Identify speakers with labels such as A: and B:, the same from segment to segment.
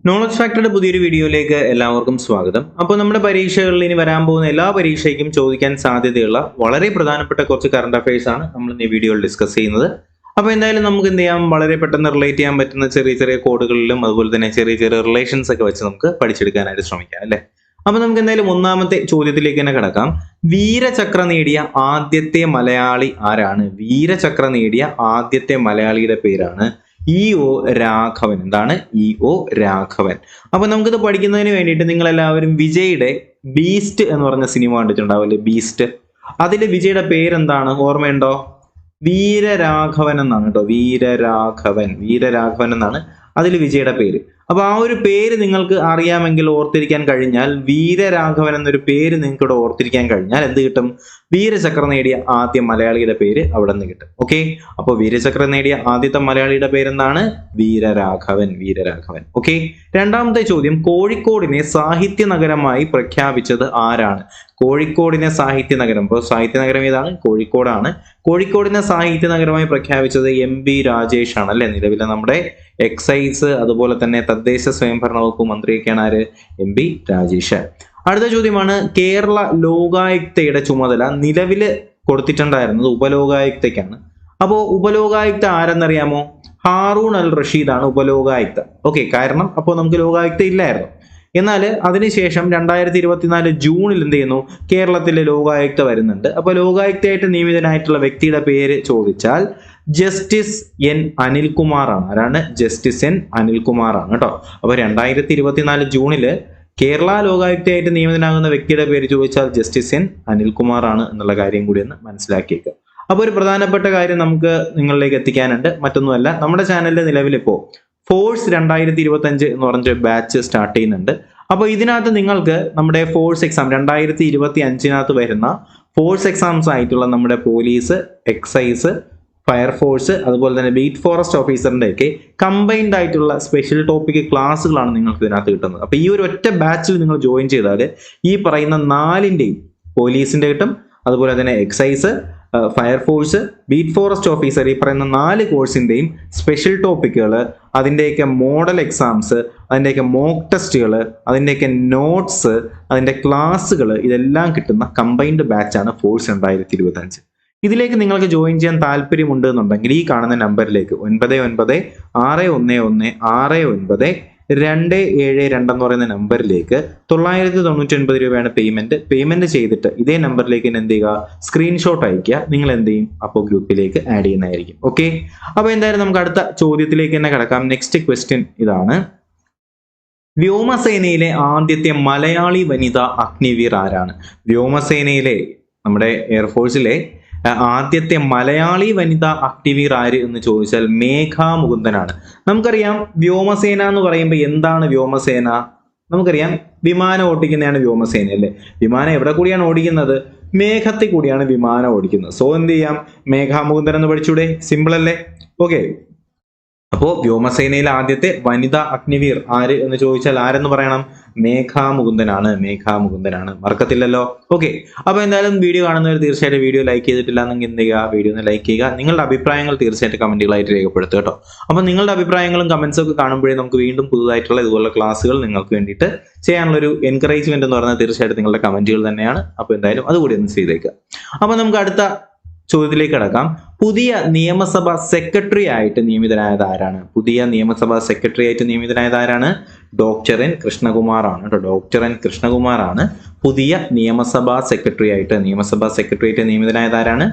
A: Knowledge ഫാക്ടറുടെ പുതിയൊരു വീഡിയോയിലേക്ക് എല്ലാവർക്കും സ്വാഗതം. അപ്പോൾ നമ്മുടെ പരീക്ഷകളിൽ ഇനി വരാൻ പോകുന്ന എല്ലാ പരീക്ഷയ്ക്കും ചോദിക്കാൻ സാധ്യതയുള്ള വളരെ പ്രധാനപ്പെട്ട കുറച്ച് കറണ്ട് അഫയേഴ്സ് ആണ് നമ്മൾ ഈ വീഡിയോയിൽ ഡിസ്കസ് ചെയ്യുന്നത്. അപ്പോൾ എന്തായാലും നമുക്ക് എന്ത് ചെയ്യാം, വളരെ പെട്ടെന്ന് റിലേറ്റ് ചെയ്യാൻ പറ്റുന്ന ചെറിയ ചെറിയ കോഡുകളിലും അതുപോലെ തന്നെ ചെറിയ ചെറിയ റിലേഷൻസ് ഒക്കെ വെച്ച് നമുക്ക് പഠിച്ചെടുക്കാനായിട്ട് ശ്രമിക്കാം അല്ലേ. അപ്പോൾ നമുക്ക് എന്തായാലും ഒന്നാമത്തെ ചോദ്യത്തിലേക്ക് തന്നെ കിടക്കാം. വീരചക്ര നേടിയ ആദ്യത്തെ മലയാളി ആരാണ്? വീരചക്ര നേടിയ ആദ്യത്തെ മലയാളിയുടെ പേരാണ് E.O. രാഘവൻ. എന്താണ്? E.O. രാഘവൻ. അപ്പൊ നമുക്കിത് പഠിക്കുന്നതിന് വേണ്ടിയിട്ട് നിങ്ങൾ എല്ലാവരും വിജയുടെ ബീസ്റ്റ് എന്ന് പറഞ്ഞ സിനിമ കണ്ടിട്ടുണ്ടാവില്ലേ? ബീസ്റ്റ്. അതിലെ വിജയുടെ പേരെന്താണ്? ഓർമ്മയുണ്ടോ? വീരരാഘവൻ എന്നാണ് കേട്ടോ. വീരരാഘവൻ എന്നാണ് അതിൽ വിജയുടെ പേര്. അപ്പൊ ആ ഒരു പേര് നിങ്ങൾക്ക് അറിയാമെങ്കിൽ, ഓർത്തിരിക്കാൻ കഴിഞ്ഞാൽ, വീരരാഘവൻ എന്നൊരു പേര് നിങ്ങൾക്ക് ഇവിടെ ഓർത്തിരിക്കാൻ കഴിഞ്ഞാൽ എന്ത് കിട്ടും? വീരചക്ര നേടിയ ആദ്യ മലയാളിയുടെ പേര് അവിടെ നിന്ന് കിട്ടും. ഓക്കെ, അപ്പോൾ വീരചക്ര നേടിയ ആദ്യത്തെ മലയാളിയുടെ പേരെന്താണ്? വീരരാഘവൻ. ഓക്കെ, രണ്ടാമത്തെ ചോദ്യം, കോഴിക്കോടിനെ സാഹിത്യ നഗരമായി പ്രഖ്യാപിച്ചത് ആരാണ്? കോഴിക്കോടിനെ സാഹിത്യ നഗരം, ഇപ്പോൾ സാഹിത്യ നഗരം ഏതാണ്? കോഴിക്കോടാണ്. കോഴിക്കോടിനെ സാഹിത്യ നഗരമായി പ്രഖ്യാപിച്ചത് MB രാജേഷ് ആണ് അല്ലെ. നിലവിലെ നമ്മുടെ എക്സൈസ് അതുപോലെ തന്നെ തദ്ദേശ സ്വയംഭരണ വകുപ്പ് മന്ത്രിയൊക്കെയാണ് ആര്? MB രാജേഷ്. അടുത്ത ചോദ്യമാണ്, കേരള ലോകായുക്തയുടെ ചുമതല നിലവിൽ കൊടുത്തിട്ടുണ്ടായിരുന്നത് ഉപലോകായുക്തയ്ക്കാണ്. അപ്പോൾ ഉപലോകായുക്ത ആരെന്നറിയാമോ? ഹാറൂൺ അൽ റഷീദ് ആണ് ഉപലോകായുക്ത. ഓക്കെ, കാരണം അപ്പോൾ നമുക്ക് ലോകായുക്ത ഇല്ലായിരുന്നു. എന്നാൽ അതിനുശേഷം 2024 ജൂണിൽ എന്ത് ചെയ്യുന്നു? കേരളത്തിലെ ലോകായുക്ത വരുന്നുണ്ട്. അപ്പോൾ ലോകായുക്തയായിട്ട് നിയമിതനായിട്ടുള്ള വ്യക്തിയുടെ പേര് ചോദിച്ചാൽ ജസ്റ്റിസ് N അനിൽകുമാർ ആണ്. ആരാണ്? ജസ്റ്റിസ് N അനിൽകുമാർ ആണ് കേട്ടോ. അപ്പോൾ 2024 ജൂണില് കേരള ലോകായുക്തയായിട്ട് നിയമിതനാകുന്ന വ്യക്തിയുടെ പേര് ചോദിച്ചാൽ ജസ്റ്റിസ് N അനിൽകുമാർ ആണ് എന്നുള്ള കാര്യം കൂടി ഒന്ന് മനസ്സിലാക്കിയേക്കുക. അപ്പോൾ ഒരു പ്രധാനപ്പെട്ട കാര്യം നമുക്ക് നിങ്ങളിലേക്ക് എത്തിക്കാനുണ്ട്. മറ്റൊന്നുമല്ല, നമ്മുടെ ചാനലിൽ നിലവിലിപ്പോൾ ഫോഴ്സ് 2025 എന്ന് പറഞ്ഞ ബാച്ച് സ്റ്റാർട്ട് ചെയ്യുന്നുണ്ട്. അപ്പോൾ ഇതിനകത്ത് നിങ്ങൾക്ക് നമ്മുടെ ഫോഴ്സ് എക്സാം 2025 വരുന്ന ഫോഴ്സ് എക്സാംസ് ആയിട്ടുള്ള നമ്മുടെ പോലീസ്, എക്സൈസ്, ഫയർഫോഴ്സ് അതുപോലെ തന്നെ ബീറ്റ് ഫോറസ്റ്റ് ഓഫീസറിന്റെ ഒക്കെ കമ്പൈൻഡ് ആയിട്ടുള്ള സ്പെഷ്യൽ ടോപ്പിക് ക്ലാസ്സുകളാണ് നിങ്ങൾക്ക് ഇതിനകത്ത് കിട്ടുന്നത്. അപ്പോൾ ഈ ഒരു ഒറ്റ ബാച്ചിൽ നിങ്ങൾ ജോയിൻ ചെയ്താൽ ഈ പറയുന്ന 4ന്റെയും പോലീസിന്റെ കിട്ടും, അതുപോലെ തന്നെ excise, fire force, beat forest officer, ഈ പറയുന്ന 4 കോഴ്സിന്റെയും സ്പെഷ്യൽ ടോപ്പിക്കുകൾ, അതിൻ്റെയൊക്കെ മോഡൽ എക്സാംസ്, അതിൻ്റെയൊക്കെ മോക്ക് ടെസ്റ്റുകൾ, അതിൻ്റെയൊക്കെ നോട്ട്സ്, അതിൻ്റെ ക്ലാസ്സുകൾ, ഇതെല്ലാം കിട്ടുന്ന കമ്പൈൻഡ് ബാച്ചാണ് ഫോഴ്സ് 2025. ഇതിലേക്ക് നിങ്ങൾക്ക് ജോയിൻ ചെയ്യാൻ താല്പര്യമുണ്ട് എന്നുണ്ടെങ്കിൽ ഈ കാണുന്ന നമ്പറിലേക്ക് 9961696972 എന്ന് പറയുന്ന നമ്പറിലേക്ക് 999 രൂപയാണ് പേയ്മെന്റ് ചെയ്തിട്ട് ഇതേ നമ്പറിലേക്ക് എന്ത് ചെയ്യുക? സ്ക്രീൻഷോട്ട് അയക്കുക. നിങ്ങൾ എന്ത് ചെയ്യും? അപ്പോൾ ഗ്രൂപ്പിലേക്ക് ആഡ് ചെയ്യുന്നതായിരിക്കും. ഓക്കെ, അപ്പോൾ എന്തായാലും നമുക്ക് അടുത്ത ചോദ്യത്തിലേക്ക് തന്നെ കിടക്കാം. നെക്സ്റ്റ് ക്വസ്റ്റ്യൻ ഇതാണ്, വ്യോമസേനയിലെ ആദ്യത്തെ മലയാളി വനിതാ അഗ്നിവീർ ആരാണ്? വ്യോമസേനയിലെ നമ്മുടെ എയർഫോഴ്സിലെ ആദ്യത്തെ മലയാളി വനിതാ അഗ്നിവീർ ആര് എന്ന് ചോദിച്ചാൽ മേഘ മുകുന്ദനാണ്. നമുക്കറിയാം വ്യോമസേന എന്ന് പറയുമ്പോൾ എന്താണ് വ്യോമസേന? നമുക്കറിയാം വിമാനം ഓടിക്കുന്നതാണ് വ്യോമസേന അല്ലേ. വിമാനം എവിടെ കൂടിയാണ് ഓടിക്കുന്നത്? മേഘത്തിൽ കൂടിയാണ് വിമാനം ഓടിക്കുന്നത്. സോ എന്ത് ചെയ്യാം? മേഘ മുകുന്ദൻ എന്ന് പഠിച്ചൂടെ? സിമ്പിൾ അല്ലേ. ഓക്കെ, അപ്പോൾ വ്യോമസേനയിലെ ആദ്യത്തെ വനിതാ അഗ്നിവീർ ആര് എന്ന് ചോദിച്ചാൽ ആരെന്ന് പറയണം? മേഘ മുകുന്ദനാണ്. മറക്കത്തില്ലല്ലോ. ഓക്കെ, അപ്പോൾ എന്തായാലും വീഡിയോ കാണുന്നവർ തീർച്ചയായിട്ടും വീഡിയോ ലൈക്ക് ചെയ്തിട്ടില്ലാന്നെങ്കിൽ എന്ത് ചെയ്യുക? വീഡിയോ ഒന്ന് ലൈക്ക് ചെയ്യുക. നിങ്ങളുടെ അഭിപ്രായങ്ങൾ തീർച്ചയായിട്ടും കമന്റുകളായിട്ട് രേഖപ്പെടുത്തുക കേട്ടോ. അപ്പോൾ നിങ്ങളുടെ അഭിപ്രായങ്ങളും കമന്റ്സും ഒക്കെ കാണുമ്പോഴേ നമുക്ക് വീണ്ടും പുതുതായിട്ടുള്ള ഇതുപോലുള്ള ക്ലാസ്സുകൾ നിങ്ങൾക്ക് വേണ്ടിയിട്ട് ചെയ്യാനുള്ളൊരു എൻകറേജ്മെന്റ് എന്ന് പറഞ്ഞാൽ തീർച്ചയായിട്ടും നിങ്ങളുടെ കമന്റുകൾ തന്നെയാണ്. അപ്പോൾ എന്തായാലും അതുകൂടി ഒന്ന് ചെയ്തേക്കുക. അപ്പോൾ നമുക്ക് അടുത്ത ചോദ്യത്തിലേക്ക് കടക്കാം. പുതിയ നിയമസഭാ സെക്രട്ടറി ആയിട്ട് നിയമിതനായത് ആരാണ്? ഡോക്ടർ N കൃഷ്ണകുമാർ ആണ് കേട്ടോ. ഡോക്ടർ N കൃഷ്ണകുമാർ ആണ് പുതിയ നിയമസഭാ സെക്രട്ടറി ആയിട്ട് നിയമിതനായത് ആരാണ്?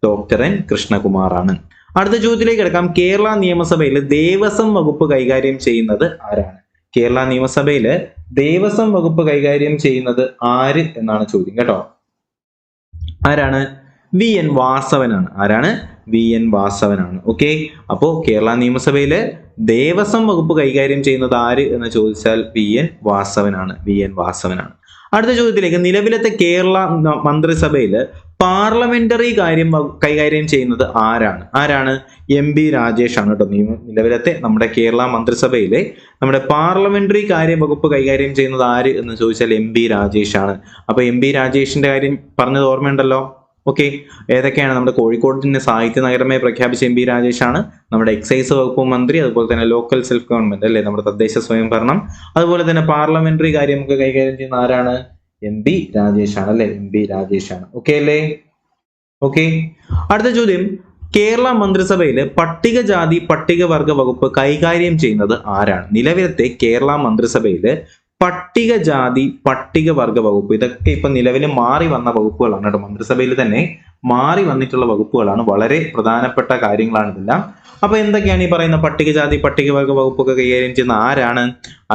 A: ഡോക്ടർ N കൃഷ്ണകുമാർ ആണ്. അടുത്ത ചോദ്യത്തിലേക്ക് കിടക്കാം. കേരള നിയമസഭയിൽ ദേവസ്വം വകുപ്പ് കൈകാര്യം ചെയ്യുന്നത് ആരാണ്? കേരള നിയമസഭയിൽ ദേവസ്വം വകുപ്പ് കൈകാര്യം ചെയ്യുന്നത് ആര് എന്നാണ് ചോദ്യം കേട്ടോ. ആരാണ്? VN വാസവനാണ്. ആരാണ്? VN വാസവനാണ്. ഓക്കെ, അപ്പോൾ കേരള നിയമസഭയില് ദേവസ്വം വകുപ്പ് കൈകാര്യം ചെയ്യുന്നത് ആര് എന്ന് ചോദിച്ചാൽ VN വാസവനാണ്. അടുത്ത ചോദ്യത്തിലേക്ക്, നിലവിലത്തെ കേരള മന്ത്രിസഭയിൽ പാർലമെന്ററി കാര്യം കൈകാര്യം ചെയ്യുന്നത് ആരാണ്? MB രാജേഷ് ആണ് കേട്ടോ. നിലവിലത്തെ നമ്മുടെ കേരള മന്ത്രിസഭയിലെ നമ്മുടെ പാർലമെന്ററി കാര്യം വകുപ്പ് കൈകാര്യം ചെയ്യുന്നത് ആര് എന്ന് ചോദിച്ചാൽ MB രാജേഷ് ആണ്. അപ്പൊ MB രാജേഷിന്റെ കാര്യം പറഞ്ഞത് ഓർമ്മയുണ്ടല്ലോ. ഓക്കെ, ഏതൊക്കെയാണ്? നമ്മുടെ കോഴിക്കോടിന്റെ സാഹിത്യ നഗരമായി പ്രഖ്യാപിച്ച എം പി രാജേഷാണ്, നമ്മുടെ എക്സൈസ് വകുപ്പ് മന്ത്രി, അതുപോലെ തന്നെ ലോക്കൽ സെൽഫ് ഗവൺമെന്റ് അല്ലെ, നമ്മുടെ തദ്ദേശ സ്വയംഭരണം, അതുപോലെ തന്നെ പാർലമെന്ററി കാര്യമൊക്കെ കൈകാര്യം ചെയ്യുന്ന ആരാണ്? എം പി രാജേഷാണ് അല്ലെ, എം പി രാജേഷാണ്. ഓക്കെ അല്ലേ? ഓക്കെ, അടുത്ത ചോദ്യം, കേരള മന്ത്രിസഭയില് പട്ടികജാതി പട്ടികവർഗ വകുപ്പ് കൈകാര്യം ചെയ്യുന്നത് ആരാണ്? നിലവിലത്തെ കേരള മന്ത്രിസഭയില് പട്ടികജാതി പട്ടികവർഗ വകുപ്പ്, ഇതൊക്കെ ഇപ്പൊ നിലവിൽ മാറി വന്ന വകുപ്പുകളാണ് കേട്ടോ. മന്ത്രിസഭയിൽ തന്നെ മാറി വന്നിട്ടുള്ള വകുപ്പുകളാണ്, വളരെ പ്രധാനപ്പെട്ട കാര്യങ്ങളാണ് ഇതെല്ലാം. അപ്പൊ എന്തൊക്കെയാണ് ഈ പറയുന്ന പട്ടികജാതി പട്ടികവർഗ വകുപ്പൊക്കെ കൈകാര്യം ചെയ്യുന്ന ആരാണ്?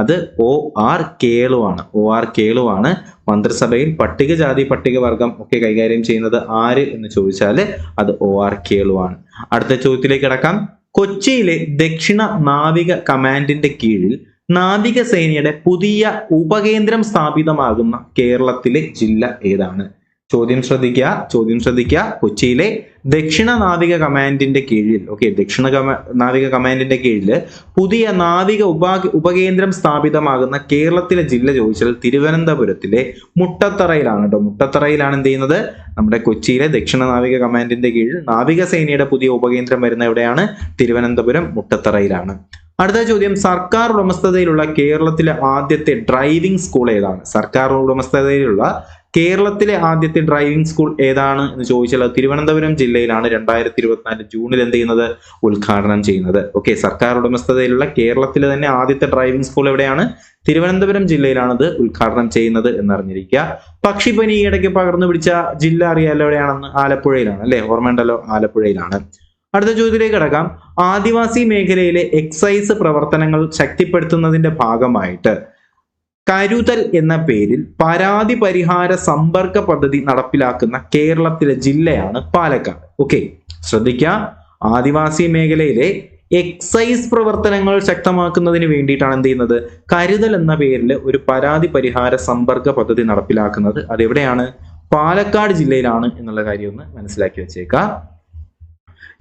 A: അത് OR കേളുവാണ്. OR കേളുവാണ് മന്ത്രിസഭയിൽ പട്ടികജാതി പട്ടികവർഗം ഒക്കെ കൈകാര്യം ചെയ്യുന്നത് ആര് എന്ന് ചോദിച്ചാൽ അത് OR കേളുവാണ്. അടുത്ത ചോദ്യത്തിലേക്ക് കടക്കാം. കൊച്ചിയിലെ ദക്ഷിണ നാവിക കമാൻഡിന്റെ കീഴിൽ നാവികസേനയുടെ പുതിയ ഉപകേന്ദ്രം സ്ഥാപിതമാകുന്ന കേരളത്തിലെ ജില്ല ഏതാണ്? ചോദ്യം ശ്രദ്ധിക്കുക. കൊച്ചിയിലെ ദക്ഷിണ നാവിക കമാൻഡിന്റെ കീഴിൽ, ദക്ഷിണ നാവിക കമാൻഡിന്റെ കീഴിൽ പുതിയ നാവിക ഉപകേന്ദ്രം സ്ഥാപിതമാകുന്ന കേരളത്തിലെ ജില്ല ചോദിച്ചാൽ തിരുവനന്തപുരത്തിലെ മുട്ടത്തറയിലാണ് കേട്ടോ. മുട്ടത്തറയിലാണ് എന്ത് ചെയ്യുന്നത്? നമ്മുടെ കൊച്ചിയിലെ ദക്ഷിണ നാവിക കമാൻഡിന്റെ കീഴിൽ നാവികസേനയുടെ പുതിയ ഉപകേന്ദ്രം വരുന്ന എവിടെയാണ്? തിരുവനന്തപുരം മുട്ടത്തറയിലാണ്. അടുത്ത ചോദ്യം, സർക്കാർ ഉടമസ്ഥതയിലുള്ള കേരളത്തിലെ ആദ്യത്തെ ഡ്രൈവിംഗ് സ്കൂൾ ഏതാണ്? സർക്കാർ ഉടമസ്ഥതയിലുള്ള കേരളത്തിലെ ആദ്യത്തെ ഡ്രൈവിംഗ് സ്കൂൾ ഏതാണ് എന്ന് ചോദിച്ചാൽ തിരുവനന്തപുരം ജില്ലയിലാണ് 2024 ജൂണിൽ എന്ത് ചെയ്യുന്നത്? ഉദ്ഘാടനം ചെയ്യുന്നത്. സർക്കാർ ഉടമസ്ഥതയിലുള്ള കേരളത്തിലെ തന്നെ ആദ്യത്തെ ഡ്രൈവിംഗ് സ്കൂൾ എവിടെയാണ്? തിരുവനന്തപുരം ജില്ലയിലാണ് ഇത് ഉദ്ഘാടനം ചെയ്യുന്നത് എന്നറിഞ്ഞിരിക്കുക. പക്ഷിപ്പനി ഈയിടയ്ക്ക് പകർന്നു പിടിച്ച ജില്ല അറിയാലോ എവിടെയാണെന്ന്? ആലപ്പുഴയിലാണ് അല്ലെ, ഓർമ്മയുണ്ടല്ലോ, ആലപ്പുഴയിലാണ്. അടുത്ത ചോദ്യത്തിലേക്ക് കടക്കാം. ആദിവാസി മേഖലയിലെ എക്സൈസ് പ്രവർത്തനങ്ങൾ ശക്തിപ്പെടുത്തുന്നതിന്റെ ഭാഗമായിട്ട് കരുതൽ എന്ന പേരിൽ പരാതി പരിഹാര സമ്പർക്ക പദ്ധതി നടപ്പിലാക്കുന്ന കേരളത്തിലെ ജില്ലയാണ് പാലക്കാട്. ശ്രദ്ധിക്കുക, ആദിവാസി മേഖലയിലെ എക്സൈസ് പ്രവർത്തനങ്ങൾ ശക്തമാക്കുന്നതിന് വേണ്ടിയിട്ടാണ് എന്ത് ചെയ്യുന്നത്? കരുതൽ എന്ന പേരിൽ ഒരു പരാതി പരിഹാര സമ്പർക്ക പദ്ധതി നടപ്പിലാക്കുന്നത്. അതെവിടെയാണ്? പാലക്കാട് ജില്ലയിലാണ് എന്നുള്ള കാര്യം ഒന്ന് മനസ്സിലാക്കി വെച്ചേക്കാം.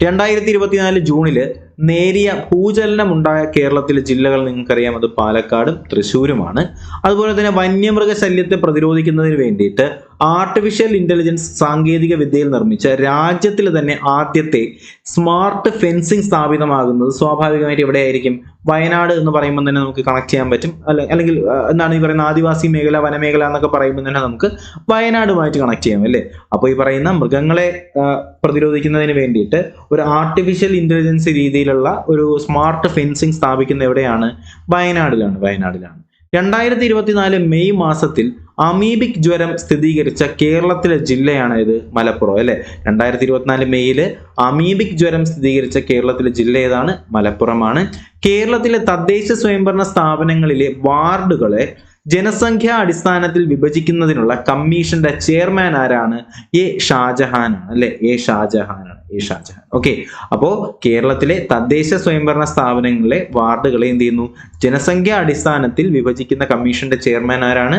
A: 2024 ജൂണില് നേരിയ ഭൂചലനം ഉണ്ടായ കേരളത്തിലെ ജില്ലകൾ നിങ്ങൾക്കറിയാം, അത് പാലക്കാടും തൃശ്ശൂരുമാണ്. അതുപോലെ തന്നെ വന്യമൃഗ ശല്യത്തെ പ്രതിരോധിക്കുന്നതിന് വേണ്ടിയിട്ട് ആർട്ടിഫിഷ്യൽ ഇന്റലിജൻസ് സാങ്കേതിക വിദ്യയിൽ നിർമ്മിച്ച രാജ്യത്തിൽ തന്നെ ആദ്യത്തെ സ്മാർട്ട് ഫെൻസിങ് സ്ഥാപിതമാകുന്നത് സ്വാഭാവികമായിട്ട് എവിടെയായിരിക്കും? വയനാട് എന്ന് പറയുമ്പോൾ തന്നെ നമുക്ക് കണക്ട് ചെയ്യാൻ പറ്റും. അല്ലെങ്കിൽ എന്താണ് ഈ പറയുന്ന ആദിവാസി മേഖല, വനമേഖല എന്നൊക്കെ പറയുമ്പോൾ തന്നെ നമുക്ക് വയനാടുമായിട്ട് കണക്ട് ചെയ്യാം അല്ലേ. അപ്പോൾ ഈ പറയുന്ന മൃഗങ്ങളെ പ്രതിരോധിക്കുന്നതിന് വേണ്ടിയിട്ട് ഒരു ആർട്ടിഫിഷ്യൽ ഇന്റലിജൻസ് രീതിയിലുള്ള ഒരു സ്മാർട്ട് ഫെൻസിങ് സ്ഥാപിക്കുന്ന എവിടെയാണ്? വയനാടിലാണ്. 2024 മെയ് മാസത്തിൽ അമീബിക് ജ്വരം സ്ഥിരീകരിച്ച കേരളത്തിലെ ജില്ലയാണ് ഇത്? മലപ്പുറം അല്ലെ. 2024 മെയ്യില് അമീബിക് ജ്വരം സ്ഥിരീകരിച്ച കേരളത്തിലെ ജില്ല ഏതാണ്? മലപ്പുറമാണ്. കേരളത്തിലെ തദ്ദേശ സ്വയംഭരണ സ്ഥാപനങ്ങളിലെ വാർഡുകളെ ജനസംഖ്യാ അടിസ്ഥാനത്തിൽ വിഭജിക്കുന്നതിനുള്ള കമ്മീഷന്റെ ചെയർമാൻ ആരാണ്? ഷാജഹാൻ ആണ് അല്ലെ. ഷാജഹാൻ. അപ്പോ കേരളത്തിലെ തദ്ദേശ സ്വയംഭരണ സ്ഥാപനങ്ങളിലെ വാർഡുകളെ എന്ത് ചെയ്യുന്നു? ജനസംഖ്യാ അടിസ്ഥാനത്തിൽ വിഭജിക്കുന്ന കമ്മീഷന്റെ ചെയർമാൻ ആരാണ്?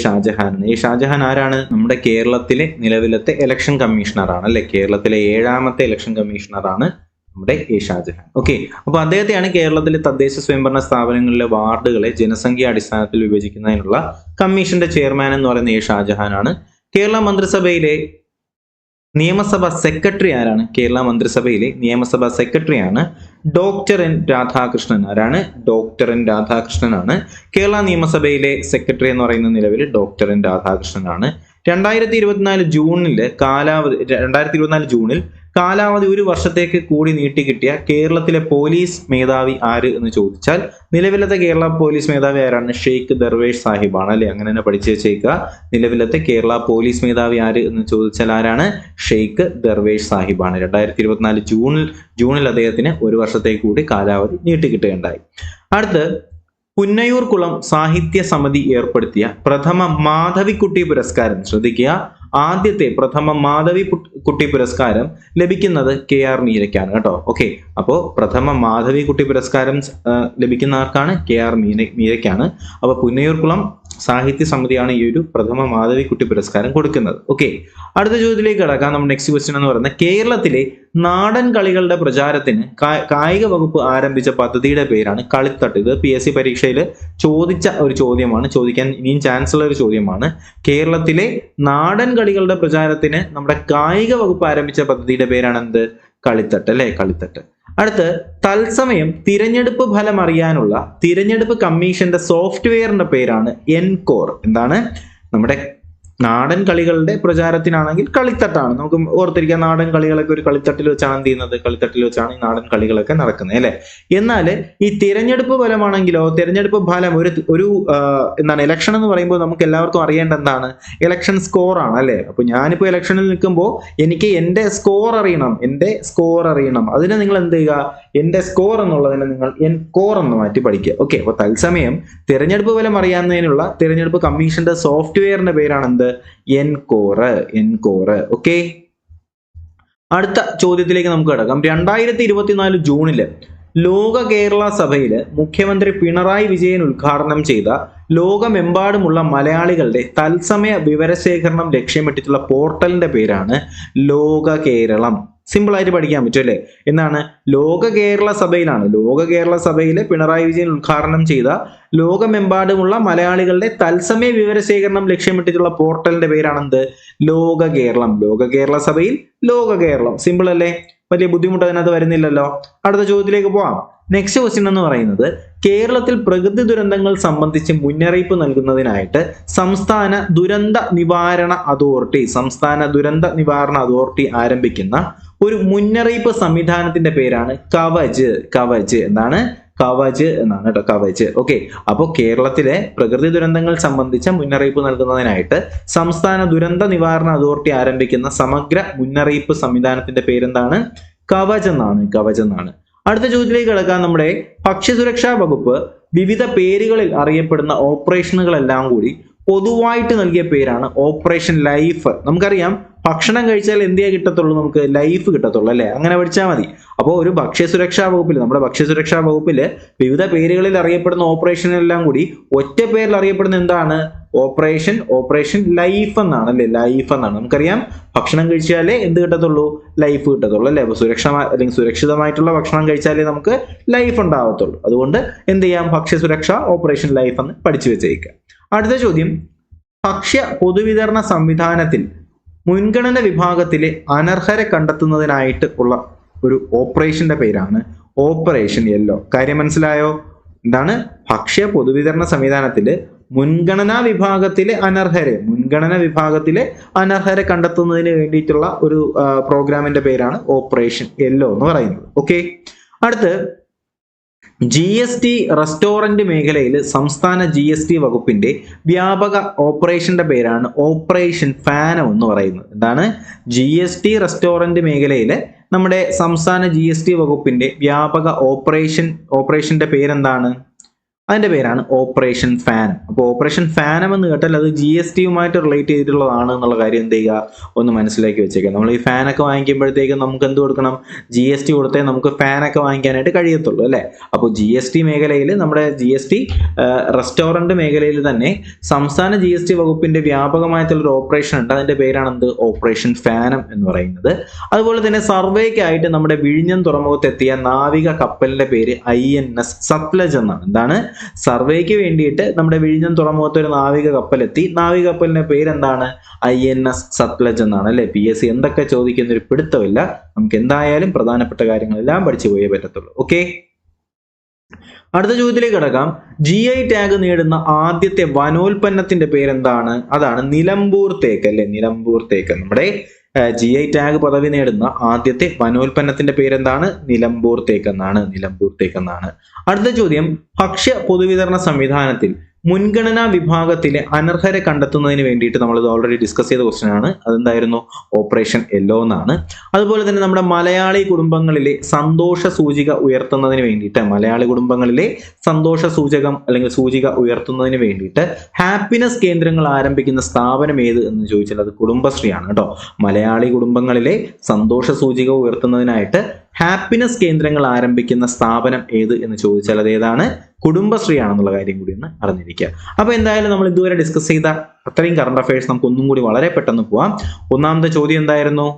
A: ഷാജഹാൻ. ഷാജഹാൻ ആരാണ്? നമ്മുടെ കേരളത്തിലെ നിലവിലത്തെ ഇലക്ഷൻ കമ്മീഷണറാണ് അല്ലെ. കേരളത്തിലെ 7ാമത്തെ ഇലക്ഷൻ കമ്മീഷണറാണ് നമ്മുടെ ഷാജഹാൻ. അപ്പൊ അദ്ദേഹത്തെയാണ് കേരളത്തിലെ തദ്ദേശ സ്വയംഭരണ സ്ഥാപനങ്ങളിലെ വാർഡുകളെ ജനസംഖ്യ അടിസ്ഥാനത്തിൽ വിഭജിക്കുന്നതിനുള്ള കമ്മീഷന്റെ ചെയർമാൻ എന്ന് പറയുന്ന ഷാജഹാൻ ആണ്. കേരള മന്ത്രിസഭയിലെ നിയമസഭാ സെക്രട്ടറി ആരാണ്? കേരള മന്ത്രിസഭയിലെ നിയമസഭാ സെക്രട്ടറിയാണ് ഡോക്ടർ എൻ രാധാകൃഷ്ണൻ. ആരാണ്? ഡോക്ടർ എൻ രാധാകൃഷ്ണനാണ് കേരള നിയമസഭയിലെ സെക്രട്ടറി എന്ന് പറയുന്ന നിലവിൽ ഡോക്ടർ എൻ രാധാകൃഷ്ണനാണ്. 2024 ജൂണിൽ കാലാവധി 1 വർഷത്തേക്ക് കൂടി നീട്ടിക്കിട്ടിയ കേരളത്തിലെ പോലീസ് മേധാവി ആര് എന്ന് ചോദിച്ചാൽ നിലവിലത്തെ കേരള പോലീസ് മേധാവി ആരാണ്? ഷെയ്ഖ് ദർവേഷ് സാഹിബാണ് അല്ലെ. അങ്ങനെ തന്നെ പഠിച്ചു വെച്ചേക്കുക. നിലവിലത്തെ കേരള പോലീസ് മേധാവി ആര് എന്ന് ചോദിച്ചാൽ ആരാണ്? ഷെയ്ഖ് ദർവേഷ് സാഹിബാണ്. 2024 ജൂണിൽ അദ്ദേഹത്തിന് 1 വർഷത്തേക്ക് കൂടി കാലാവധി നീട്ടിക്കിട്ടുകയുണ്ടായി. അടുത്ത് പുന്നയൂർകുളം സാഹിത്യ സമിതി ഏർപ്പെടുത്തിയ പ്രഥമ മാധവിക്കുട്ടി പുരസ്കാരം. ശ്രദ്ധിക്കുക, ആദ്യത്തെ പ്രഥമ മാധവിക്കുട്ടി പുരസ്കാരം ലഭിക്കുന്നത് KR മീരയ്ക്കാണ് കേട്ടോ. അപ്പോ പ്രഥമ മാധവിക്കുട്ടി പുരസ്കാരം ലഭിക്കുന്ന ആർക്കാണ്? KR മീരയ്ക്കാണ്. അപ്പൊ പുന്നയൂർകുളം സാഹിത്യ സമിതിയാണ് ഈ ഒരു പ്രഥമ മാധവിക്കുട്ടി പുരസ്കാരം കൊടുക്കുന്നത്. ഓക്കെ, അടുത്ത ചോദ്യത്തിലേക്ക് കടക്കാം. നമ്മുടെ നെക്സ്റ്റ് ക്വസ്റ്റ്യൻ എന്ന് പറയുന്നത് കേരളത്തിലെ നാടൻ കളികളുടെ പ്രചാരത്തിന് കായിക വകുപ്പ് ആരംഭിച്ച പദ്ധതിയുടെ പേരാണ് കളിത്തട്ട്. ഇത് PSC പരീക്ഷയിൽ ചോദിച്ച ഒരു ചോദ്യമാണ്, ചോദിക്കാൻ ഇനിയും ചാൻസ് ഉള്ള ഒരു ചോദ്യമാണ്. കേരളത്തിലെ നാടൻ കളികളുടെ പ്രചാരത്തിന് നമ്മുടെ കായിക വകുപ്പ് ആരംഭിച്ച പദ്ധതിയുടെ പേരാണ് എന്ത്? കളിത്തട്ട് അല്ലെ, കളിത്തട്ട്. അടുത്ത് തത്സമയം തിരഞ്ഞെടുപ്പ് ഫലം അറിയാനുള്ള തിരഞ്ഞെടുപ്പ് കമ്മീഷന്റെ സോഫ്റ്റ്വെയറിന്റെ പേരാണ് എൻകോർ. എന്താണ്? നമ്മുടെ നാടൻ കളികളുടെ പ്രചാരത്തിനാണെങ്കിൽ കളിത്തട്ടാണ്. നമുക്ക് ഓർത്തിരിക്കാം, നാടൻ കളികളൊക്കെ ഒരു കളിത്തട്ടിൽ വെച്ചാണ് എന്ത് ചെയ്യുന്നത്? കളിത്തട്ടിൽ വെച്ചാണ് ഈ നാടൻ കളികളൊക്കെ നടക്കുന്നത് അല്ലെ. എന്നാൽ ഈ തിരഞ്ഞെടുപ്പ് ഫലമാണെങ്കിലോ, തിരഞ്ഞെടുപ്പ് ഫലം ഒരു എന്താണ് ഇലക്ഷൻ എന്ന് പറയുമ്പോൾ നമുക്ക് എല്ലാവർക്കും അറിയേണ്ട എന്താണ്? ഇലക്ഷൻ സ്കോർ ആണ് അല്ലെ. അപ്പൊ ഞാനിപ്പോ ഇലക്ഷനിൽ നിൽക്കുമ്പോൾ എനിക്ക് എന്റെ സ്കോർ അറിയണം. അതിന് നിങ്ങൾ എന്ത് ചെയ്യുക? എന്റെ സ്കോർ എന്നുള്ളതിനെ നിങ്ങൾ എൻകോർ എന്ന് മാറ്റി പഠിക്കുക. ഓക്കെ, അപ്പൊ തത്സമയം തിരഞ്ഞെടുപ്പ് ഫലം അറിയാവുന്നതിനുള്ള തിരഞ്ഞെടുപ്പ് കമ്മീഷന്റെ സോഫ്റ്റ്വെയറിന്റെ പേരാണ് എന്ത്? എൻകോർ. ഓക്കെ, അടുത്ത ചോദ്യത്തിലേക്ക് നമുക്ക് കിടക്കാം. 2024 ജൂണില് ലോക കേരള സഭയില് മുഖ്യമന്ത്രി പിണറായി വിജയൻ ഉദ്ഘാടനം ചെയ്ത ലോകമെമ്പാടുമുള്ള മലയാളികളുടെ തത്സമയ വിവരശേഖരണം ലക്ഷ്യമിട്ടിട്ടുള്ള പോർട്ടലിന്റെ പേരാണ് ലോക കേരളം. സിമ്പിൾ ആയിട്ട് പഠിക്കാൻ പറ്റും അല്ലെ. എന്താണ്? ലോക കേരള സഭയിലെ പിണറായി വിജയൻ ഉദ്ഘാടനം ചെയ്ത ലോകമെമ്പാടുമുള്ള മലയാളികളുടെ തത്സമയ വിവരശേഖരണം ലക്ഷ്യമിട്ടിട്ടുള്ള പോർട്ടലിന്റെ പേരാണ് എന്ത്? ലോക കേരള സഭയിൽ ലോക കേരളം. സിമ്പിൾ അല്ലേ? വലിയ ബുദ്ധിമുട്ട് അതിനകത്ത് വരുന്നില്ലല്ലോ. അടുത്ത ചോദ്യത്തിലേക്ക് പോവാം. നെക്സ്റ്റ് ക്വസ്റ്റ്യൻ എന്ന് പറയുന്നത് കേരളത്തിൽ പ്രകൃതി ദുരന്തങ്ങൾ സംബന്ധിച്ച് മുന്നറിയിപ്പ് നൽകുന്നതിനായിട്ട് സംസ്ഥാന ദുരന്ത നിവാരണ അതോറിറ്റി ആരംഭിക്കുന്ന ഒരു മുന്നറിയിപ്പ് സംവിധാനത്തിന്റെ പേരാണ് കവച്. എന്താണ്? കവച് എന്നാണ് കേട്ടോ, കവച്. ഓക്കെ, അപ്പോൾ കേരളത്തിലെ പ്രകൃതി ദുരന്തങ്ങൾ സംബന്ധിച്ച മുന്നറിയിപ്പ് നൽകുന്നതിനായിട്ട് സംസ്ഥാന ദുരന്ത നിവാരണ അതോറിറ്റി ആരംഭിക്കുന്ന സമഗ്ര മുന്നറിയിപ്പ് സംവിധാനത്തിന്റെ പേരെന്താണ്? കവച് എന്നാണ്. അടുത്ത ചോദ്യത്തിലേക്ക് കിടക്കാൻ. നമ്മുടെ ഭക്ഷ്യസുരക്ഷാ വകുപ്പ് വിവിധ പേരുകളിൽ അറിയപ്പെടുന്ന ഓപ്പറേഷനുകളെല്ലാം കൂടി പൊതുവായിട്ട് നൽകിയ പേരാണ് ഓപ്പറേഷൻ ലൈഫ്. നമുക്കറിയാം, ഭക്ഷണം കഴിച്ചാൽ എന്തിയാ കിട്ടത്തുള്ളൂ? നമുക്ക് ലൈഫ് കിട്ടത്തുള്ളൂ അല്ലെ. അങ്ങനെ പഠിച്ചാൽ മതി. അപ്പോൾ ഒരു നമ്മുടെ ഭക്ഷ്യസുരക്ഷാ വകുപ്പില് വിവിധ പേരുകളിൽ അറിയപ്പെടുന്ന ഓപ്പറേഷനെല്ലാം കൂടി ഒറ്റ പേരിൽ അറിയപ്പെടുന്ന എന്താണ്? ഓപ്പറേഷൻ ലൈഫ് എന്നാണ് അല്ലെ. ലൈഫ് എന്നാണ്. നമുക്കറിയാം, ഭക്ഷണം കഴിച്ചാലേ എന്ത് കിട്ടത്തുള്ളൂ? ലൈഫ് കിട്ടത്തുള്ളൂ അല്ലെ. അപ്പൊ സുരക്ഷിതമായിട്ടുള്ള ഭക്ഷണം കഴിച്ചാലേ നമുക്ക് ലൈഫ് ഉണ്ടാവത്തുള്ളൂ. അതുകൊണ്ട് എന്ത് ചെയ്യാം? ഭക്ഷ്യസുരക്ഷ ഓപ്പറേഷൻ ലൈഫ് എന്ന് പഠിച്ചു വെച്ചേക്കുക. അടുത്ത ചോദ്യം, ഭക്ഷ്യ പൊതുവിതരണ സംവിധാനത്തിൽ മുൻഗണന വിഭാഗത്തിലെ അനർഹരെ കണ്ടെത്തുന്നതിനായിട്ട് ഉള്ള ഒരു ഓപ്പറേഷന്റെ പേരാണ് ഓപ്പറേഷൻ യെല്ലോ. കാര്യം മനസ്സിലായോ? എന്താണ്? ഭക്ഷ്യ പൊതുവിതരണ സംവിധാനത്തില് മുൻഗണനാ വിഭാഗത്തിലെ അനർഹരെ കണ്ടെത്തുന്നതിന് വേണ്ടിയിട്ടുള്ള ഒരു പ്രോഗ്രാമിന്റെ പേരാണ് ഓപ്പറേഷൻ യെല്ലോ എന്ന് പറയുന്നത്. ഓക്കെ, അടുത്ത് GST റെസ്റ്റോറന്റ് മേഖലയിൽ സംസ്ഥാന GST വകുപ്പിന്റെ വ്യാപക ഓപ്പറേഷന്റെ പേരാണ് ഓപ്പറേഷൻ ഫാനം എന്ന് പറയുന്നത്. എന്താണ്? GST റെസ്റ്റോറന്റ് മേഖലയിലെ നമ്മുടെ സംസ്ഥാന GST വകുപ്പിന്റെ വ്യാപക ഓപ്പറേഷന്റെ പേരെന്താണ്? അതിന്റെ പേരാണ് ഓപ്പറേഷൻ ഫാനം. അപ്പോൾ ഓപ്പറേഷൻ ഫാനം എന്ന് കേട്ടാൽ അത് GSTയുമായിട്ട് റിലേറ്റ് ചെയ്തിട്ടുള്ളതാണ് എന്നുള്ള കാര്യം എന്ത് ചെയ്യുക? ഒന്ന് മനസ്സിലാക്കി വെച്ചേക്കാം. നമ്മൾ ഈ ഫാനൊക്കെ വാങ്ങിക്കുമ്പോഴത്തേക്കും നമുക്ക് എന്ത് കൊടുക്കണം? GST കൊടുത്തേ നമുക്ക് ഫാനൊക്കെ വാങ്ങിക്കാനായിട്ട് കഴിയത്തുള്ളൂ അല്ലെ. അപ്പോൾ GST മേഖലയിൽ, നമ്മുടെ GST റെസ്റ്റോറന്റ് മേഖലയിൽ തന്നെ സംസ്ഥാന GST വകുപ്പിന്റെ വ്യാപകമായിട്ടുള്ളൊരു ഓപ്പറേഷൻ ഉണ്ട്. അതിന്റെ പേരാണ് എന്ത്? ഓപ്പറേഷൻ ഫാനം എന്ന് പറയുന്നത്. അതുപോലെ തന്നെ സർവേക്കായിട്ട് നമ്മുടെ വിഴിഞ്ഞം തുറമുഖത്തെത്തിയ നാവിക കപ്പലിന്റെ പേര് INS സത്ലജ് എന്നാണ്. എന്താണ്? സർവേക്ക് വേണ്ടിയിട്ട് നമ്മുടെ വിഴിഞ്ഞം തുറമുഖത്ത് ഒരു നാവിക കപ്പലെത്തി. നാവിക കപ്പലിന്റെ പേരെന്താണ്? INS സത്ലജ് എന്നാണ് അല്ലെ. PSC എന്തൊക്കെ ചോദിക്കുന്ന ഒരു പിടുത്തമില്ല. നമുക്ക് എന്തായാലും പ്രധാനപ്പെട്ട കാര്യങ്ങളെല്ലാം പഠിച്ചു പോയേ പറ്റത്തുള്ളൂ. ഓക്കെ, അടുത്ത ചോദ്യത്തിലേക്ക് കിടക്കാം. GI ടാഗ് നേടുന്ന ആദ്യത്തെ വനോൽപ്പന്നത്തിന്റെ പേരെന്താണ്? അതാണ് നിലമ്പൂർ തേക്ക് അല്ലെ. നിലമ്പൂർ തേക്ക്. നമ്മുടെ GI ടാഗ് പദവി നേടുന്ന ആദ്യത്തെ വനോൽപ്പന്നത്തിന്റെ പേരെന്താണ്? നിലമ്പൂർ തേക്ക് എന്നാണ്. അടുത്ത ചോദ്യം, ഭക്ഷ്യ പൊതുവിതരണ സംവിധാനത്തിൽ മുൻഗണനാ വിഭാഗത്തിലെ അനർഹരെ കണ്ടെത്തുന്നതിന് വേണ്ടിയിട്ട് നമ്മൾ ഇത് ഓൾറെഡി ഡിസ്കസ് ചെയ്ത ക്വസ്റ്റ്യൻ ആണ്. അതെന്തായിരുന്നു? ഓപ്പറേഷൻ യെല്ലോ എന്നാണ്. അതുപോലെ തന്നെ നമ്മുടെ മലയാളി കുടുംബങ്ങളിലെ സന്തോഷ സൂചിക ഉയർത്തുന്നതിന് വേണ്ടിയിട്ട്, സൂചിക ഉയർത്തുന്നതിന് വേണ്ടിയിട്ട് ഹാപ്പിനെസ് കേന്ദ്രങ്ങൾ ആരംഭിക്കുന്ന സ്ഥാപനം ഏത് എന്ന് ചോദിച്ചാൽ അത് കുടുംബശ്രീയാണ് കേട്ടോ. മലയാളി കുടുംബങ്ങളിലെ സന്തോഷ സൂചിക ഉയർത്തുന്നതിനായിട്ട് ഹാപ്പിനെസ് കേന്ദ്രങ്ങൾ ആരംഭിക്കുന്ന സ്ഥാപനം ഏത് എന്ന് ചോദിച്ചാൽ അത് ഏതാണ്? കുടുംബശ്രീ ആണെന്നുള്ള കാര്യം കൂടി ഒന്ന് അറിഞ്ഞിരിക്കുക. അപ്പൊ എന്തായാലും നമ്മൾ ഇതുവരെ ഡിസ്കസ് ചെയ്ത അത്രയും കറണ്ട് അഫയേഴ്സ് നമുക്ക് ഒന്നും കൂടി വളരെ പെട്ടെന്ന് പോവാം. ഒന്നാമത്തെ ചോദ്യം എന്തായിരുന്നു?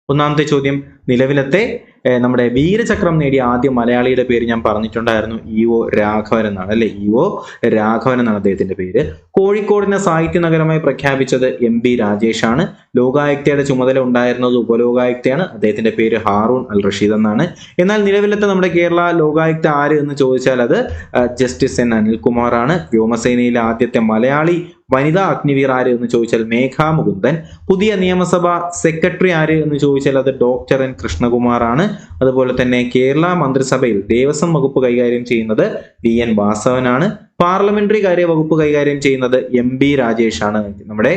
A: ഒന്നാമത്തെ ചോദ്യം, നിലവിലത്തെ നമ്മുടെ വീരചക്രം നേടിയ ആദ്യ മലയാളിയുടെ പേര് ഞാൻ പറഞ്ഞിട്ടുണ്ടായിരുന്നു, ഇ.ഒ. രാഘവൻ എന്നാണ് അല്ലെ. ഇ.ഒ. രാഘവൻ എന്നാണ് അദ്ദേഹത്തിന്റെ പേര്. കോഴിക്കോടിനെ സാഹിത്യ നഗരമായി പ്രഖ്യാപിച്ചത് എം.ബി. രാജേഷാണ്. ലോകായുക്തയുടെ ചുമതല ഉണ്ടായിരുന്നത് ഉപലോകായുക്തയാണ്. അദ്ദേഹത്തിന്റെ പേര് ഹാറൂൺ അൽ റഷീദ് എന്നാണ്. എന്നാൽ നിലവിലത്തെ നമ്മുടെ കേരള ലോകായുക്ത ആര് എന്ന് ചോദിച്ചാൽ അത് ജസ്റ്റിസ് എൻ അനിൽകുമാറാണ്. വ്യോമസേനയിലെ ആദ്യത്തെ മലയാളി വനിതാ അഗ്നിവീർ ആര് എന്ന് ചോദിച്ചാൽ മേഘ മുകുന്ദൻ. പുതിയ നിയമസഭാ സെക്രട്ടറി ആര് എന്ന് ചോദിച്ചാൽ അത് ഡോക്ടർ എൻ കൃഷ്ണകുമാറാണ്. അതുപോലെ തന്നെ കേരള മന്ത്രിസഭയിൽ ദേവസ്വം വകുപ്പ് കൈകാര്യം ചെയ്യുന്നത് വി.എൻ. വാസവനാണ്. പാർലമെന്ററി കാര്യ വകുപ്പ് കൈകാര്യം ചെയ്യുന്നത് എം.ബി. രാജേഷാണ്. നമ്മുടെ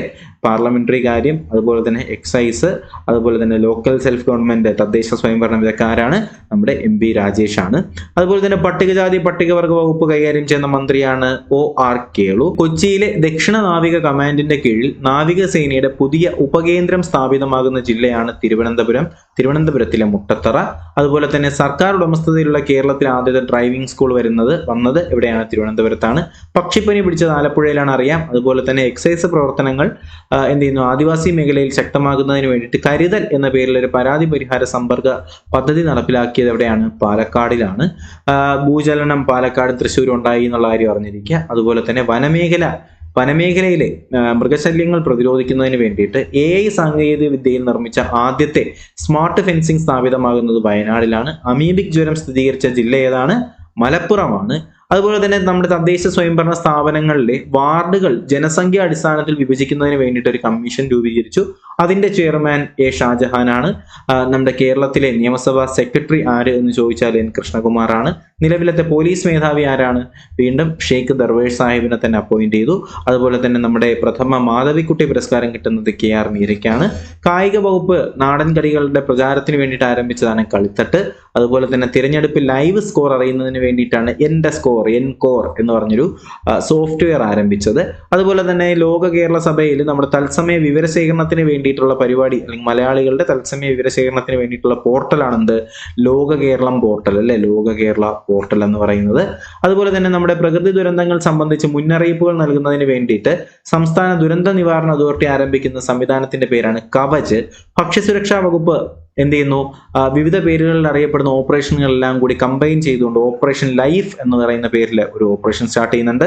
A: പാർലമെന്ററി കാര്യം, അതുപോലെ തന്നെ എക്സൈസ്, അതുപോലെ തന്നെ ലോക്കൽ സെൽഫ് ഗവൺമെന്റ് തദ്ദേശ സ്വയംഭരണ ഇതൊക്കെ ആരാണ്? നമ്മുടെ എം.ബി. രാജേഷാണ്. അതുപോലെ തന്നെ പട്ടികജാതി പട്ടികവർഗ വകുപ്പ് കൈകാര്യം ചെയ്യുന്ന മന്ത്രിയാണ് ഒ.ആർ. കേളു. കൊച്ചിയിലെ ദക്ഷിണ നാവിക കമാൻഡിന്റെ കീഴിൽ നാവികസേനയുടെ പുതിയ ഉപകേന്ദ്രം സ്ഥാപിതമാകുന്ന ജില്ലയാണ് തിരുവനന്തപുരം. തിരുവനന്തപുരത്തിലെ മുട്ടത്തറ. അതുപോലെ തന്നെ സർക്കാർ ഉടമസ്ഥതയിലുള്ള കേരളത്തിലെ ആദ്യത്തെ ഡ്രൈവിംഗ് സ്കൂൾ വന്നത് എവിടെയാണ്? തിരുവനന്തപുരത്താണ്. പക്ഷിപ്പനി പിടിച്ചത് ആലപ്പുഴയിലാണ്, അറിയാം. അതുപോലെ തന്നെ എക്സൈസ് പ്രവർത്തനങ്ങൾ എന്ത് ചെയ്യുന്നു? ആദിവാസി മേഖലയിൽ ശക്തമാകുന്നതിന് വേണ്ടിയിട്ട് കരുതൽ എന്ന പേരിൽ ഒരു പരാതി പരിഹാര സമ്പർക്ക പദ്ധതി നടപ്പിലാക്കിയത് എവിടെയാണ്? പാലക്കാടിലാണ്. ഭൂചലനം പാലക്കാട് തൃശ്ശൂരും ഉണ്ടായി എന്നുള്ള കാര്യം അറിഞ്ഞിരിക്കുക. അതുപോലെ തന്നെ വനമേഖലയിലെ മൃഗശല്യങ്ങൾ പ്രതിരോധിക്കുന്നതിന് വേണ്ടിയിട്ട് AI സാങ്കേതിക വിദ്യയിൽ നിർമ്മിച്ച ആദ്യത്തെ സ്മാർട്ട് ഫെൻസിംഗ് സ്ഥാപിതമാകുന്നത് വയനാടിലാണ്. അമീബിക് ജ്വരം സ്ഥിരീകരിച്ച ജില്ല ഏതാണ്? മലപ്പുറമാണ്. അതുപോലെ തന്നെ നമ്മുടെ തദ്ദേശ സ്വയംഭരണ സ്ഥാപനങ്ങളിലെ വാർഡുകൾ ജനസംഖ്യ അടിസ്ഥാനത്തിൽ വിഭജിക്കുന്നതിന് വേണ്ടിയിട്ട് ഒരു കമ്മീഷൻ രൂപീകരിച്ചു. അതിന്റെ ചെയർമാൻ എ ഷാജഹാനാണ്. നമ്മുടെ കേരളത്തിലെ നിയമസഭാ സെക്രട്ടറി ആര് എന്ന് ചോദിച്ചാൽ എൻ കൃഷ്ണകുമാറാണ്. നിലവിലത്തെ പോലീസ് മേധാവി ആരാണ്? വീണ്ടും ഷെയ്ഖ് ദർവേഷ് സാഹിബിനെ തന്നെ അപ്പോയിന്റ് ചെയ്തു. അതുപോലെ തന്നെ നമ്മുടെ പ്രഥമ മാധവിക്കുട്ടി പുരസ്കാരം കിട്ടുന്നത് KR മീരയ്ക്കാണ്. കായിക വകുപ്പ് നാടൻ കളികളുടെ പ്രചാരത്തിന് വേണ്ടിയിട്ട് ആരംഭിച്ചതാണ് കളിത്തട്ട്. അതുപോലെ തന്നെ തിരഞ്ഞെടുപ്പ് ലൈവ് സ്കോർ അറിയുന്നതിന് വേണ്ടിയിട്ടാണ് എൻകോർ എന്ന് പറഞ്ഞൊരു സോഫ്റ്റ്വെയർ ആരംഭിച്ചത്. അതുപോലെ തന്നെ ലോക കേരള സഭയിൽ നമ്മുടെ തത്സമയ വിവരശേഖരണത്തിന് വേണ്ടിയിട്ടുള്ള പരിപാടി, അല്ലെങ്കിൽ മലയാളികളുടെ തത്സമയ വിവരശേഖരണത്തിന് വേണ്ടിയിട്ടുള്ള പോർട്ടലാണെന്ത്? ലോക കേരളം പോർട്ടൽ അല്ലെ. ലോക കേരള പോർട്ടൽ എന്ന് പറയുന്നത്. അതുപോലെ തന്നെ നമ്മുടെ പ്രകൃതി ദുരന്തങ്ങൾ സംബന്ധിച്ച് മുന്നറിയിപ്പുകൾ നൽകുന്നതിന് വേണ്ടിയിട്ട് സംസ്ഥാന ദുരന്ത നിവാരണ അതോറിറ്റി ആരംഭിക്കുന്ന സംവിധാനത്തിന്റെ പേരാണ് കവച്. ഭക്ഷ്യസുരക്ഷാ വകുപ്പ് എന്ത് ചെയ്യുന്നു? വിവിധ പേരുകളിൽ അറിയപ്പെടുന്ന ഓപ്പറേഷനുകളെല്ലാം കൂടി കമ്പൈൻ ചെയ്തുകൊണ്ട് ഓപ്പറേഷൻ ലൈഫ് എന്ന് പറയുന്ന പേരിൽ ഒരു ഓപ്പറേഷൻ സ്റ്റാർട്ട് ചെയ്യുന്നുണ്ട്.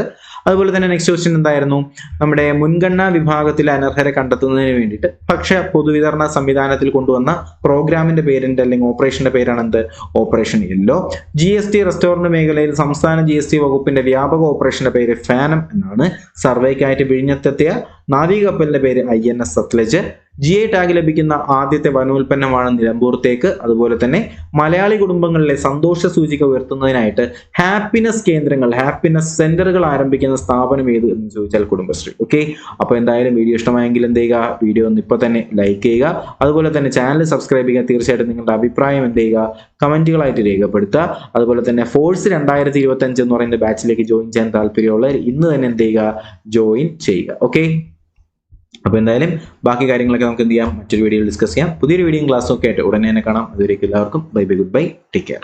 A: അതുപോലെ തന്നെ നെക്സ്റ്റ് ക്വസ്റ്റ്യൻ എന്തായിരുന്നു? നമ്മുടെ മുൻഗണനാ വിഭാഗത്തിലെ അനർഹരെ കണ്ടെത്തുന്നതിന് വേണ്ടിയിട്ട് ഭക്ഷ്യ പൊതുവിതരണ സംവിധാനത്തിൽ കൊണ്ടുവന്ന പ്രോഗ്രാമിന്റെ പേരിന്റെ അല്ലെങ്കിൽ ഓപ്പറേഷന്റെ പേരാണ് എന്ത്? Operation yellow. GST റെസ്റ്റോറന്റ് മേഖലയിൽ സംസ്ഥാന GST വകുപ്പിന്റെ വ്യാപക ഓപ്പറേഷന്റെ പേര് ഫാനം എന്നാണ്. സർവേക്കായിട്ട് വിഴിഞ്ഞത്തെത്തിയ നാവികപ്പലിന്റെ പേര് INS സത്ലജ്. GI ടാഗ് ലഭിക്കുന്ന ആദ്യത്തെ വനോൽപ്പന്നമാണ് നിലമ്പൂർ തേക്ക്. അതുപോലെ തന്നെ മലയാളി കുടുംബങ്ങളിലെ സന്തോഷ സൂചിക ഉയർത്തുന്നതിനായിട്ട് ഹാപ്പിനെസ് കേന്ദ്രങ്ങൾ, ഹാപ്പിനെസ് സെന്ററുകൾ ആരംഭിക്കുന്ന സ്ഥാപനം ഏത് എന്ന് ചോദിച്ചാൽ കുടുംബശ്രീ. ഓക്കെ, അപ്പോൾ എന്തായാലും വീഡിയോ ഇഷ്ടമായെങ്കിൽ എന്ത് ചെയ്യുക? വീഡിയോ ഒന്ന് ഇപ്പോൾ തന്നെ ലൈക്ക് ചെയ്യുക. അതുപോലെ തന്നെ ചാനൽ സബ്സ്ക്രൈബ് ചെയ്യുക. തീർച്ചയായിട്ടും നിങ്ങളുടെ അഭിപ്രായം എന്ത് ചെയ്യുക? കമന്റുകളായിട്ട് രേഖപ്പെടുത്തുക. അതുപോലെ തന്നെ ഫോഴ്സ് 2025 എന്ന് പറയുന്ന ബാച്ചിലേക്ക് ജോയിൻ ചെയ്യാൻ താല്പര്യമുള്ളവർ ഇന്ന് തന്നെ എന്ത് ചെയ്യുക? ജോയിൻ ചെയ്യുക. ഓക്കെ, അപ്പോൾ എന്തായാലും ബാക്കി കാര്യങ്ങളൊക്കെ നമുക്ക് എന്ത് ചെയ്യാം? മറ്റൊരു വീഡിയോയിൽ ഡിസ്കസ് ചെയ്യാം. പുതിയൊരു വീഡിയോയും ക്ലാസ്സും ഒക്കെ ആയിട്ട് ഉടനെ തന്നെ കാണാം. അതുവരേക്കും എല്ലാവർക്കും bye bye, good bye, take care.